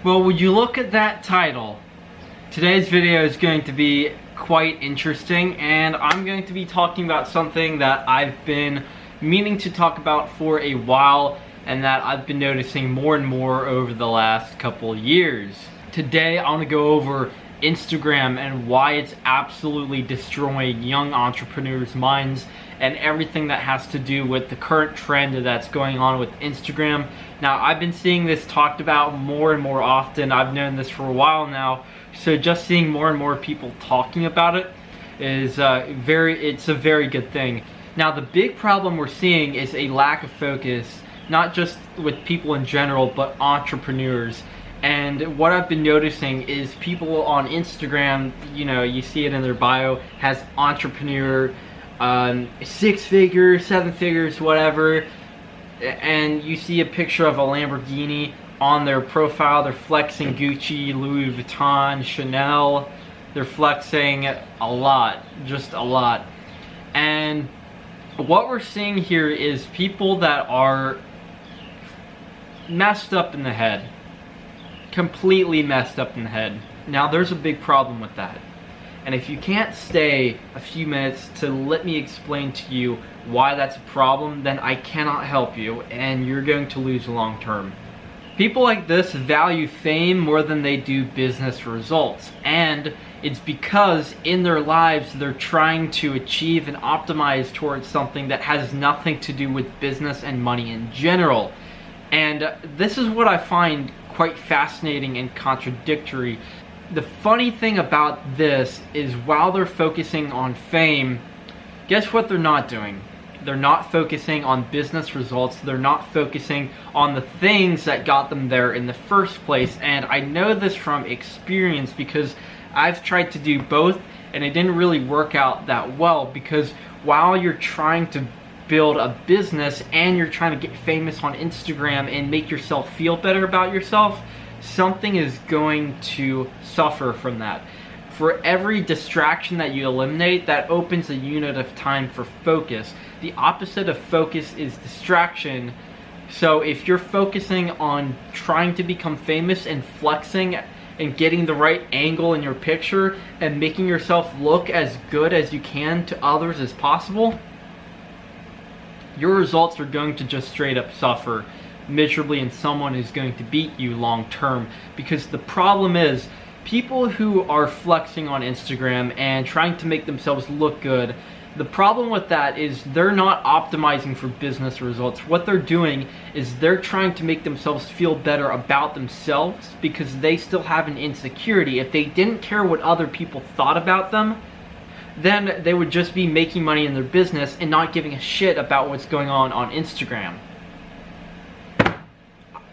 Well, would you look at that title? Today's video is going to be quite interesting, and I'm going to be talking about something that I've been meaning to talk about for a while and that I've been noticing more and more over the last couple years. Today I want to go over Instagram and why it's absolutely destroying young entrepreneurs' minds and everything that has to do with the current trend that's going on with Instagram. Now, I've been seeing this talked about more and more often. I've known this for a while now, so just seeing more and more people talking about it is it's a very good thing. Now, the big problem we're seeing is a lack of focus, not just with people in general, but entrepreneurs. And what I've been noticing is people on Instagram, you know, you see it in their bio, has entrepreneur, 6 figures, 7 figures, whatever, and you see a picture of a Lamborghini on their profile. They're flexing Gucci, Louis Vuitton, Chanel. They're flexing a lot, just a lot. And what we're seeing here is people that are messed up in the head. Completely messed up in the head. Now, there's a big problem with that. And if you can't stay a few minutes to let me explain to you why that's a problem, then I cannot help you, and you're going to lose long term. People like this value fame more than they do business results, and it's because in their lives they're trying to achieve and optimize towards something that has nothing to do with business and money in general. And this is what I find quite fascinating and contradictory. The funny thing about this is while they're focusing on fame, guess what they're not doing? They're not focusing on business results. They're not focusing on the things that got them there in the first place. And I know this from experience because I've tried to do both and it didn't really work out that well, because while you're trying to build a business and you're trying to get famous on Instagram and make yourself feel better about yourself, something is going to suffer from that. For every distraction that you eliminate, that opens a unit of time for focus. The opposite of focus is distraction. So if you're focusing on trying to become famous and flexing and getting the right angle in your picture and making yourself look as good as you can to others as possible, your results are going to just straight up suffer miserably, and someone is going to beat you long term. Because the problem is, people who are flexing on Instagram and trying to make themselves look good, the problem with that is they're not optimizing for business results. What they're doing is they're trying to make themselves feel better about themselves because they still have an insecurity. If they didn't care what other people thought about them, then they would just be making money in their business and not giving a shit about what's going on Instagram.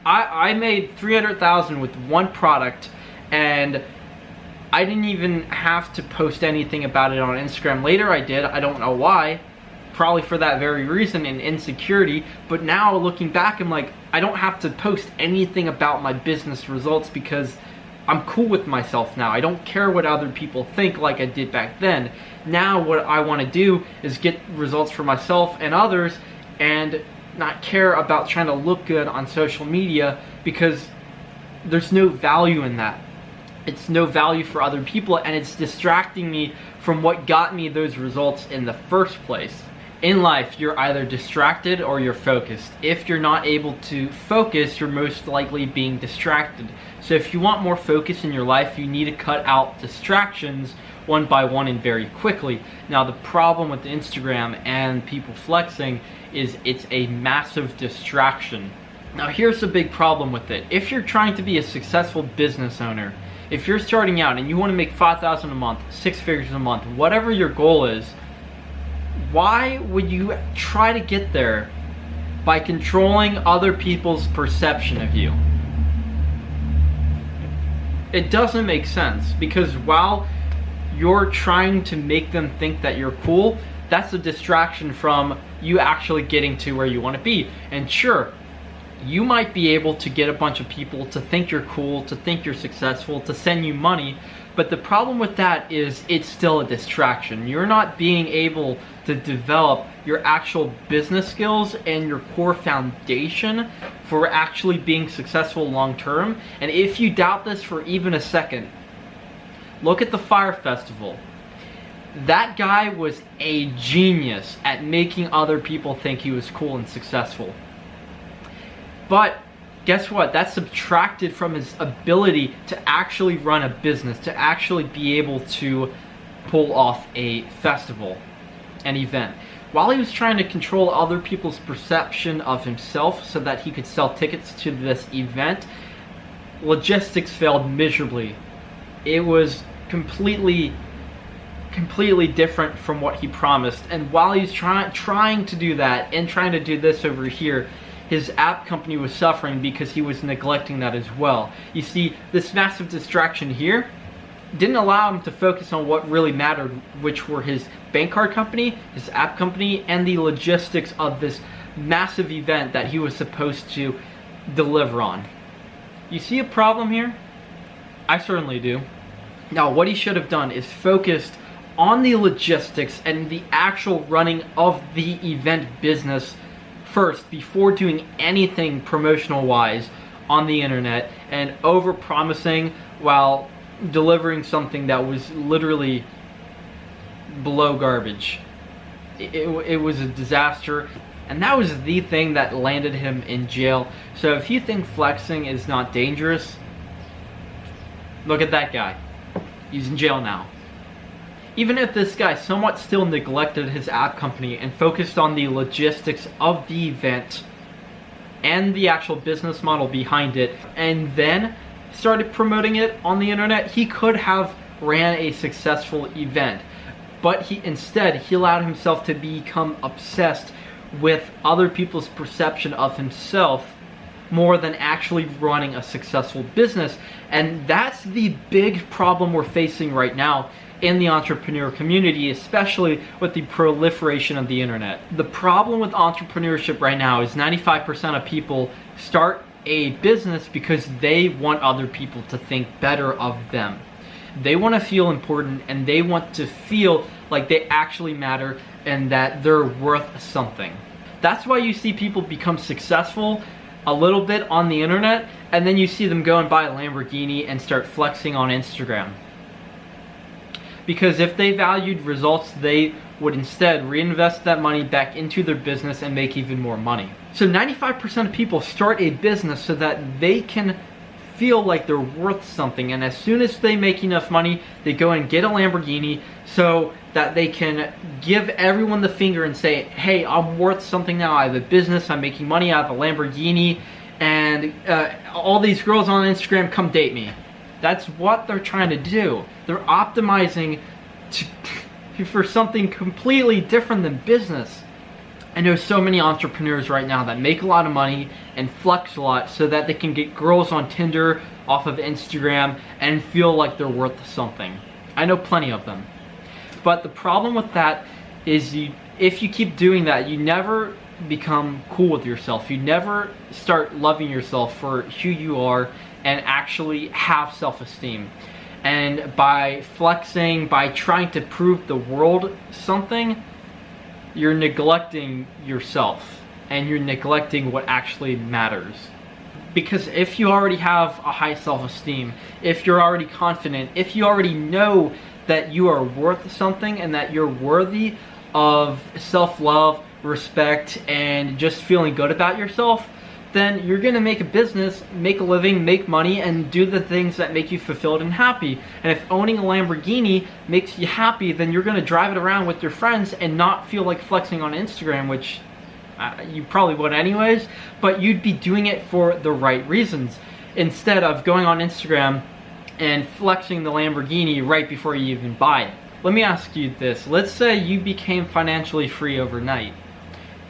I made $300,000 with one product, and I didn't even have to post anything about it on Instagram. Later I did. I don't know why. Probably for that very reason, and insecurity. But now looking back, I'm like, I don't have to post anything about my business results because I'm cool with myself now. I don't care what other people think like I did back then. Now what I want to do is get results for myself and others and not care about trying to look good on social media, because there's no value in that. It's no value for other people, and it's distracting me from what got me those results in the first place. In life, you're either distracted or you're focused. If you're not able to focus, you're most likely being distracted. So if you want more focus in your life, you need to cut out distractions one by one and very quickly. Now, the problem with Instagram and people flexing is it's a massive distraction. Now, here's the big problem with it. If you're trying to be a successful business owner, if you're starting out and you want to make $5,000 a month, 6 figures a month, whatever your goal is, why would you try to get there by controlling other people's perception of you? It doesn't make sense, because while you're trying to make them think that you're cool, that's a distraction from you actually getting to where you want to be. And sure, you might be able to get a bunch of people to think you're cool, to think you're successful, to send you money, but the problem with that is it's still a distraction. You're not being able to develop your actual business skills and your core foundation for actually being successful long term. And if you doubt this for even a second, look at the Fire Festival. That guy was a genius at making other people think he was cool and successful. But guess what? That's subtracted from his ability to actually run a business, to actually be able to pull off a festival, an event. While he was trying to control other people's perception of himself so that he could sell tickets to this event, logistics failed miserably. It was completely different from what he promised. And while he's trying to do that and trying to do this over here, his app company was suffering because he was neglecting that as well. You see, this massive distraction here didn't allow him to focus on what really mattered, which were his bank card company, his app company, and the logistics of this massive event that he was supposed to deliver on. You see a problem here? I certainly do. Now, what he should have done is focused on the logistics and the actual running of the event business first before doing anything promotional wise on the internet and over promising while delivering something that was literally below garbage. It was a disaster, and that was the thing that landed him in jail. So if you think flexing is not dangerous, look at that guy. He's in jail now. Even if this guy somewhat still neglected his app company and focused on the logistics of the event and the actual business model behind it, and then started promoting it on the internet, he could have ran a successful event. But instead he allowed himself to become obsessed with other people's perception of himself more than actually running a successful business. And that's the big problem we're facing right now in the entrepreneur community, especially with the proliferation of the internet. The problem with entrepreneurship right now is 95% of people start a business because they want other people to think better of them. They want to feel important, and they want to feel like they actually matter and that they're worth something. That's why you see people become successful a little bit on the internet, and then you see them go and buy a Lamborghini and start flexing on Instagram. Because if they valued results, they would instead reinvest that money back into their business and make even more money. So 95% of people start a business so that they can feel like they're worth something, and as soon as they make enough money, they go and get a Lamborghini so that they can give everyone the finger and say, hey, I'm worth something now, I have a business, I'm making money, I have a Lamborghini, and all these girls on Instagram, come date me. That's what they're trying to do. They're optimizing for something completely different than business. I know so many entrepreneurs right now that make a lot of money and flex a lot so that they can get girls on Tinder, off of Instagram, and feel like they're worth something. I know plenty of them. But the problem with that is if you keep doing that, you never become cool with yourself. You never start loving yourself for who you are and actually have self-esteem. And by flexing, by trying to prove the world something, you're neglecting yourself and you're neglecting what actually matters. Because if you already have a high self-esteem, if you're already confident, if you already know that you are worth something and that you're worthy of self-love, respect, and just feeling good about yourself, then you're gonna make a business, make a living, make money, and do the things that make you fulfilled and happy. And if owning a Lamborghini makes you happy, then you're gonna drive it around with your friends and not feel like flexing on Instagram, which you probably would anyways, but you'd be doing it for the right reasons, instead of going on Instagram and flexing the Lamborghini right before you even buy it. Let me ask you this. Let's say you became financially free overnight.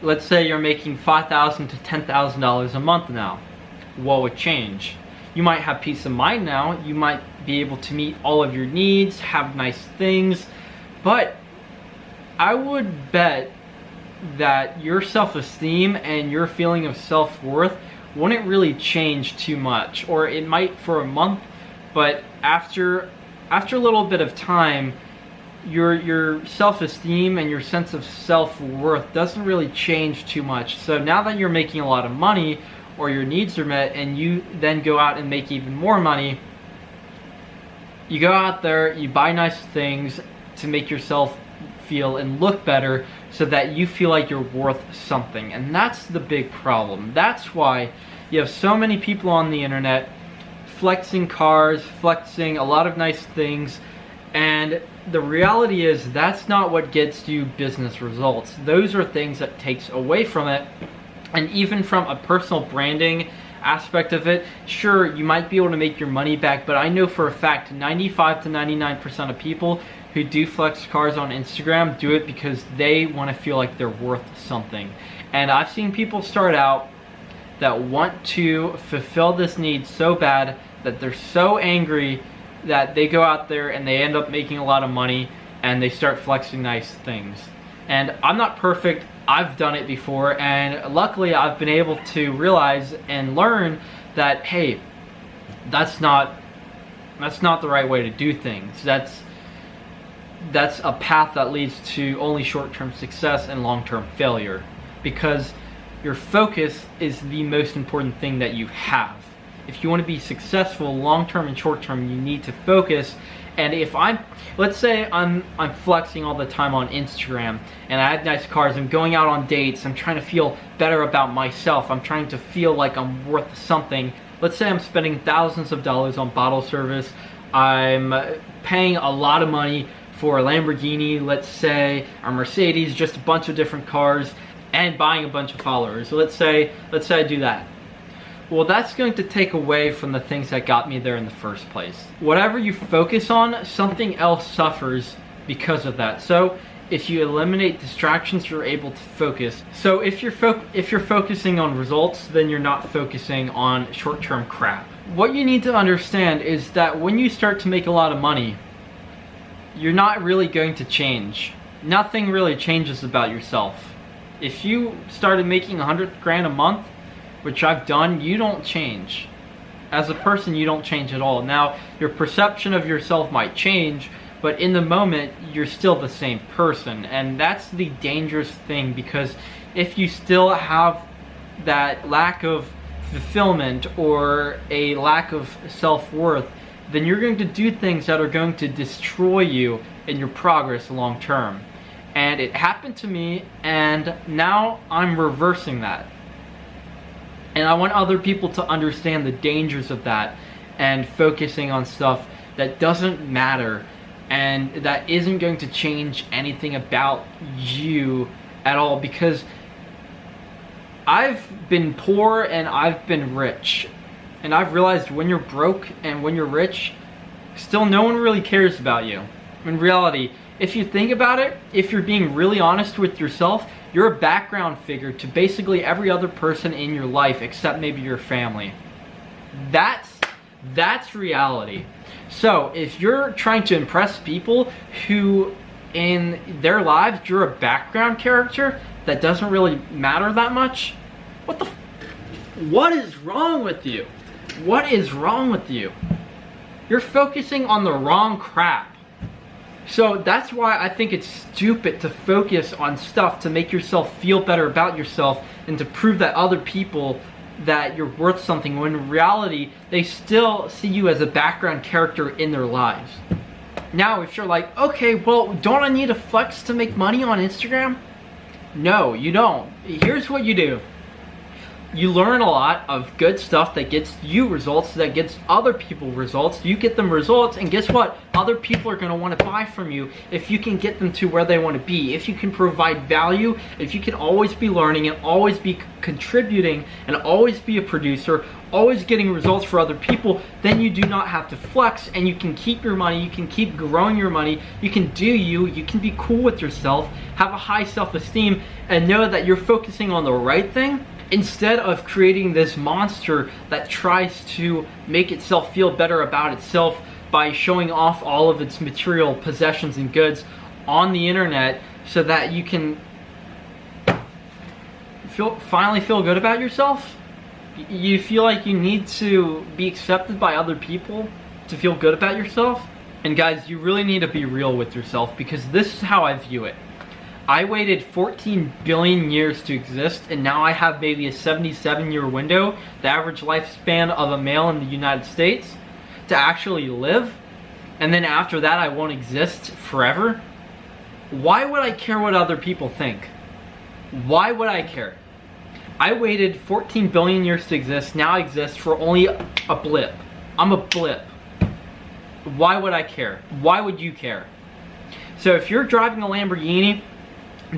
Let's say you're making $5,000 to $10,000 a month now. What would change? You might have peace of mind now. You might be able to meet all of your needs, have nice things, but I would bet that your self-esteem and your feeling of self-worth wouldn't really change too much, or it might for a month, but after a little bit of time, your self-esteem and your sense of self-worth doesn't really change too much. So now that you're making a lot of money, or your needs are met, and you then go out and make even more money, you go out there, you buy nice things to make yourself feel and look better, so that you feel like you're worth something. And that's the big problem. That's why you have so many people on the internet flexing cars, flexing a lot of nice things, and the reality is that's not what gets you business results. Those are things that takes away from it. And even from a personal branding aspect of it, sure, you might be able to make your money back, but I know for a fact 95 to 99% of people who do flex cars on Instagram do it because they want to feel like they're worth something. And I've seen people start out that want to fulfill this need so bad that they're so angry that they go out there and they end up making a lot of money and they start flexing nice things. And I'm not perfect, I've done it before, and luckily I've been able to realize and learn that, hey, that's not the right way to do things. That's a path that leads to only short-term success and long-term failure, because your focus is the most important thing that you have. If you want to be successful long-term and short-term, you need to focus. And if let's say I'm flexing all the time on Instagram and I have nice cars, I'm going out on dates, I'm trying to feel better about myself, I'm trying to feel like I'm worth something. Let's say I'm spending thousands of dollars on bottle service, I'm paying a lot of money for a Lamborghini, let's say, a Mercedes, just a bunch of different cars, and buying a bunch of followers. So let's say I do that. Well, that's going to take away from the things that got me there in the first place. Whatever you focus on, something else suffers because of that. So if you eliminate distractions, you're able to focus. So if you're focusing on results, then you're not focusing on short-term crap. What you need to understand is that when you start to make a lot of money, you're not really going to change. Nothing really changes about yourself. If you started making 100 grand a month, which I've done, you don't change. As a person, you don't change at all. Now, your perception of yourself might change, but in the moment, you're still the same person. And that's the dangerous thing, because if you still have that lack of fulfillment or a lack of self-worth, then you're going to do things that are going to destroy you in your progress long term. And it happened to me, and now I'm reversing that. And I want other people to understand the dangers of that and focusing on stuff that doesn't matter and that isn't going to change anything about you at all. Because I've been poor and I've been rich, and I've realized when you're broke and when you're rich, still no one really cares about you. In reality, if you think about it, if you're being really honest with yourself, you're a background figure to basically every other person in your life except maybe your family. That's reality. So if you're trying to impress people who in their lives you're a background character that doesn't really matter that much, what is wrong with you? What is wrong with you? You're focusing on the wrong crap. So that's why I think it's stupid to focus on stuff to make yourself feel better about yourself and to prove that other people that you're worth something, when in reality they still see you as a background character in their lives. Now if you're like, okay, well, don't I need to flex to make money on Instagram? No, you don't. Here's what you do. You learn a lot of good stuff that gets you results, that gets other people results. You get them results, and guess what? Other people are going to want to buy from you if you can get them to where they want to be. If you can provide value, if you can always be learning and always be contributing and always be a producer, always getting results for other people, then you do not have to flex, and you can keep your money, you can keep growing your money, you can do you can be cool with yourself, have a high self-esteem, and know that you're focusing on the right thing, instead of creating this monster that tries to make itself feel better about itself by showing off all of its material possessions and goods on the internet so that you can finally feel good about yourself. You feel like you need to be accepted by other people to feel good about yourself. And guys, you really need to be real with yourself, because this is how I view it. I waited 14 billion years to exist, and now I have maybe a 77-year window, the average lifespan of a male in the United States, to actually live. And then after that, I won't exist forever. Why would I care what other people think? Why would I care? I waited 14 billion years to exist, now I exist for only a blip. I'm a blip. Why would I care? Why would you care? So if you're driving a Lamborghini,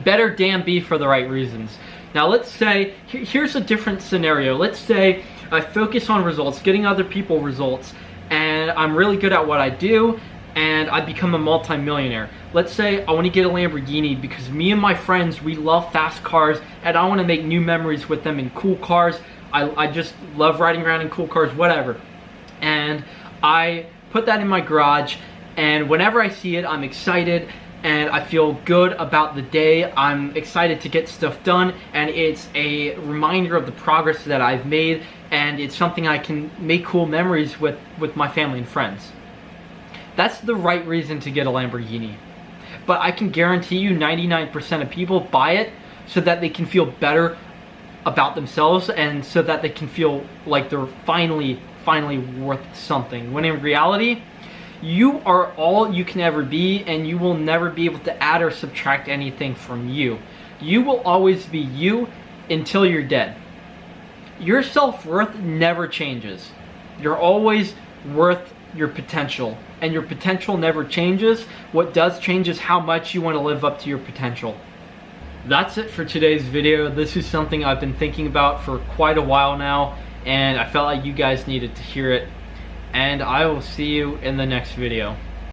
better damn be for the right reasons. Now let's say, here's a different scenario. Let's say I focus on results, getting other people results, and I'm really good at what I do, and I become a multi-millionaire. Let's say I want to get a Lamborghini because me and my friends, we love fast cars, and I want to make new memories with them in cool cars. I just love riding around in cool cars, whatever. And I put that in my garage, and whenever I see it, I'm excited, and I feel good about the day. I'm excited to get stuff done, and it's a reminder of the progress that I've made, and it's something I can make cool memories with my family and friends. That's the right reason to get a Lamborghini. But I can guarantee you 99% of people buy it so that they can feel better about themselves, and so that they can feel like they're finally worth something. When in reality, you are all you can ever be, and you will never be able to add or subtract anything from you. You will always be you until you're dead. Your self-worth never changes. You're always worth your potential, and your potential never changes. What does change is how much you want to live up to your potential. That's it for today's video. This is something I've been thinking about for quite a while now, and I felt like you guys needed to hear it. And I will see you in the next video.